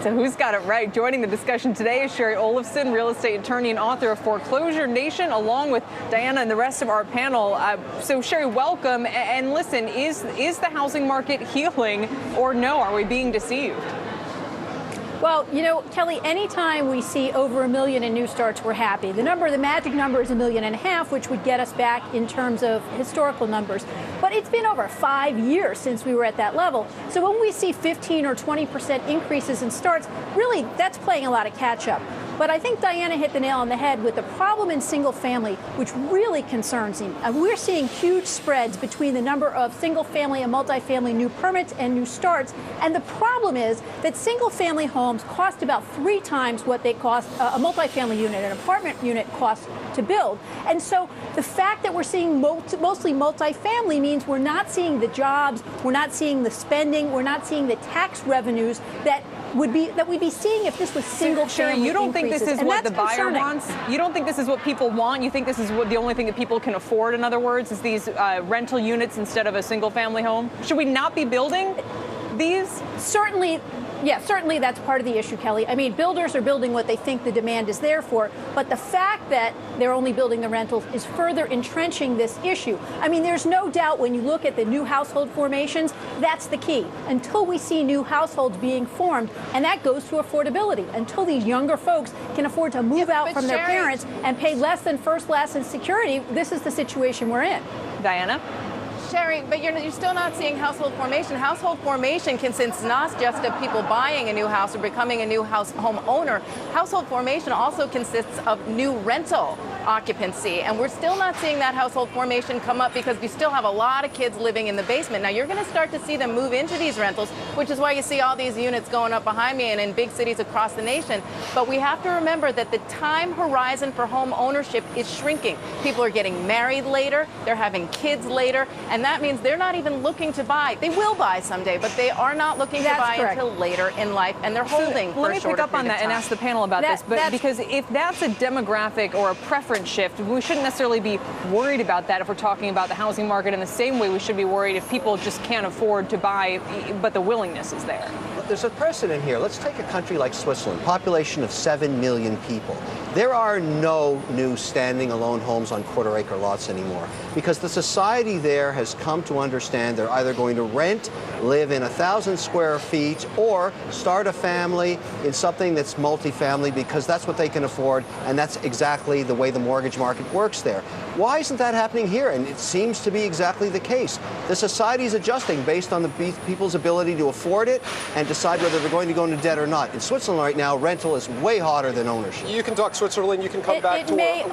So who's got it right? Joining the discussion today is Shari Olefson, real estate attorney and author of Foreclosure Nation, along with Diana and the rest of our panel. So Shari, welcome. And listen, is the housing market healing or no? Are we being deceived? Well, you know, Kelly, anytime we see over 1 million in new starts, we're happy. The magic number is 1.5 million, which would get us back in terms of historical numbers. But it's been over 5 years since we were at that level. So when we see 15 or 20% increases in starts, really, that's playing a lot of catch up. But I think Diana hit the nail on the head with the problem in single family, which really concerns me. We're seeing huge spreads between the number of single family and multifamily new permits and new starts. And the problem is that single family homes cost about 3 times what they cost a multifamily unit, an apartment unit costs to build. And so the fact that we're seeing mostly multifamily means we're not seeing the jobs, we're not seeing the spending, we're not seeing the tax revenues that we'd be seeing if this was single family. You don't think this is what the buyer wants? You don't think this is what people want? You think this is what the only thing that people can afford, in other words, is these rental units instead of a single family home? Should we not be building these? Certainly. Yeah, certainly that's part of the issue, Kelly. I mean, builders are building what they think the demand is there for, but the fact that they're only building the rentals is further entrenching this issue. I mean, there's no doubt when you look at the new household formations, that's the key. Until we see new households being formed, and that goes to affordability. Until these younger folks can afford to move out from their parents and pay less than first, last, and security, this is the situation we're in. Diana? Shari, but you're still not seeing household formation. Household formation consists not just of people buying a new house or becoming a new home owner. Household formation also consists of new rental occupancy, and we're still not seeing that household formation come up because we still have a lot of kids living in the basement. Now, you're going to start to see them move into these rentals, which is why you see all these units going up behind me and in big cities across the nation. But we have to remember that the time horizon for home ownership is shrinking. People are getting married later, they're having kids later, and that means they're not even looking to buy. They will buy someday, but they are not looking to buy until later in life, and they're holding for a shorter period of time. Let me pick up on that and ask the panel about this, because if that's a demographic or a preference shift, we shouldn't necessarily be worried about that if we're talking about the housing market in the same way we should be worried if people just can't afford to buy, but the willingness is there. There's a precedent here. Let's take a country like Switzerland, population of 7 million people. There are no new standing alone homes on quarter-acre lots anymore because the society there has come to understand they're either going to rent, live in 1,000 square feet, or start a family in something that's multifamily because that's what they can afford, and that's exactly the way the mortgage market works there. Why isn't that happening here? And it seems to be exactly the case. The society is adjusting based on the people's ability to afford it and decide whether they're going to go into debt or not. In Switzerland right now, rental is way hotter than ownership. You can talk Switzerland. You can come back to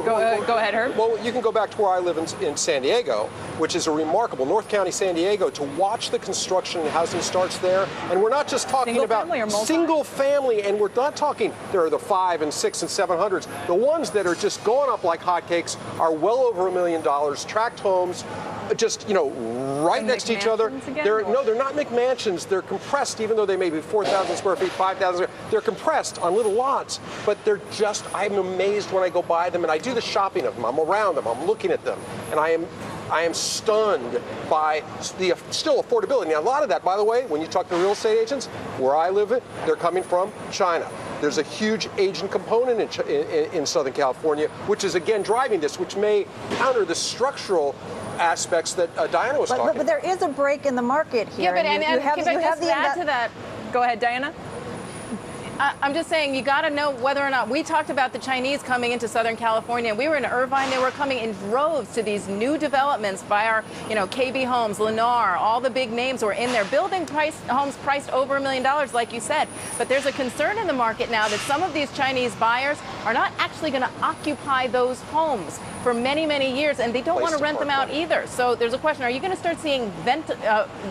Go ahead, Herb. Well, you can go back to where I live in San Diego, which is a remarkable, North County, San Diego, to watch the construction and housing starts there. And we're not just talking about single family, and we're not talking, there are the 5 and 6 and 700s. The ones that are just going up like hotcakes are well over $1 million, tract homes, just, you know, right next to each other. They're not McMansions. They're compressed, even though they may be 4,000 square feet, 5,000. They're compressed on little lots, but they're just, I'm amazed when I go by them, and I do the shopping of them. I'm around them. I'm looking at them, and I am stunned by the still affordability. Now, a lot of that, by the way, when you talk to real estate agents, where I live, they're coming from China. There's a huge Asian component in Southern California, which is, again, driving this, which may counter the structural aspects that Diana was talking about. But there is a break in the market here. Yeah, but you have the add to that. Go ahead, Diana. I'm just saying, you got to know whether or not, we talked about the Chinese coming into Southern California. We were in Irvine. They were coming in droves to these new developments by our, KB Homes, Lennar, all the big names were in there, building homes priced over $1 million, like you said. But there's a concern in the market now that some of these Chinese buyers are not actually going to occupy those homes for many, many years, and they don't want to rent them out either. So there's a question, are you going to start seeing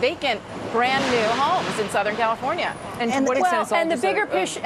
vacant, brand new homes in Southern California? And to what extent is all and the bigger picture,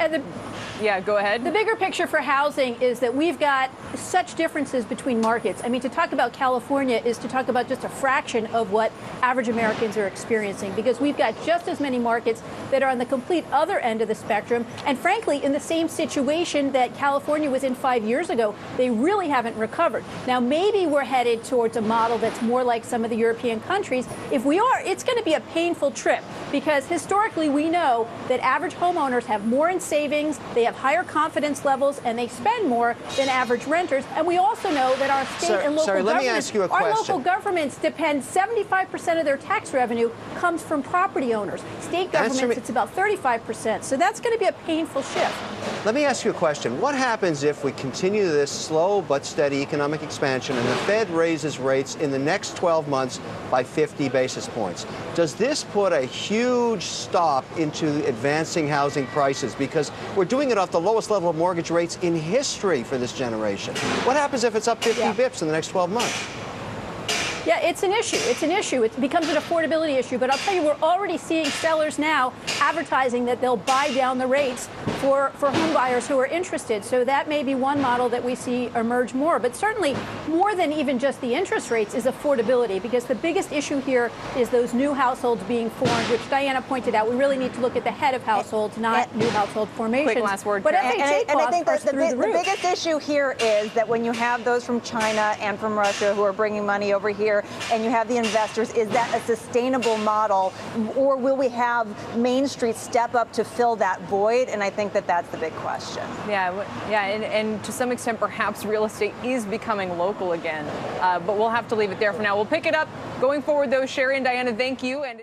Yeah, go ahead. The bigger picture for housing is that we've got such differences between markets. I mean, to talk about California is to talk about just a fraction of what average Americans are experiencing, because we've got just as many markets that are on the complete other end of the spectrum. And frankly, in the same situation that California was in 5 years ago, they really haven't recovered. Now, maybe we're headed towards a model that's more like some of the European countries. If we are, it's going to be a painful trip, because historically we know that average homeowners have more in savings, they have higher confidence levels, and they spend more than average renters. And we also know that our state and local Sorry, let me governments, ask you a our question. local governments depend 75% of their tax revenue comes from property owners. State governments, it's about 35%. So that's going to be a painful shift. Let me ask you a question. What happens if we continue this slow but steady economic expansion and the Fed raises rates in the next 12 months by 50 basis points? Does this put a huge stop into advancing housing prices? Because we're doing it off the lowest level of mortgage rates in history for this generation. What happens if it's up 50 bips in the next 12 months? Yeah, it's an issue. It's an issue. It becomes an affordability issue. But I'll tell you, we're already seeing sellers now advertising that they'll buy down the rates for home buyers who are interested. So that may be one model that we see emerge more. But certainly, more than even just the interest rates is affordability, because the biggest issue here is those new households being formed, which Diana pointed out. We really need to look at the head of households, not new household formations. Quick last word. But And I think that the the biggest issue here is that when you have those from China and from Russia who are bringing money over here, and you have the investors, is that a sustainable model, or will we have Main Street step up to fill that void? And I think that that's the big question. Yeah, and to some extent, perhaps real estate is becoming local again. But we'll have to leave it there for now. We'll pick it up going forward, though. Shari and Diana, thank you. And